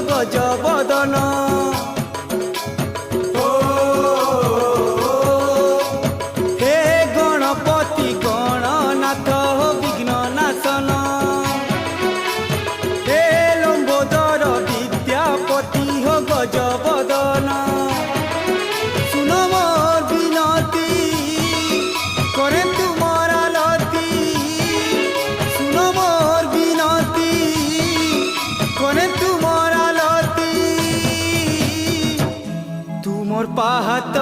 গজবদন হে গণপতি গণনাথ বিঘ্ন নাশন হে লম্বোদর বিদ্যাপতি হো গজবদন শুন মোর বিনতি করে তোমার আলতি শুন মোর বিনতি করে তোমার আলতি তুমর পাহাত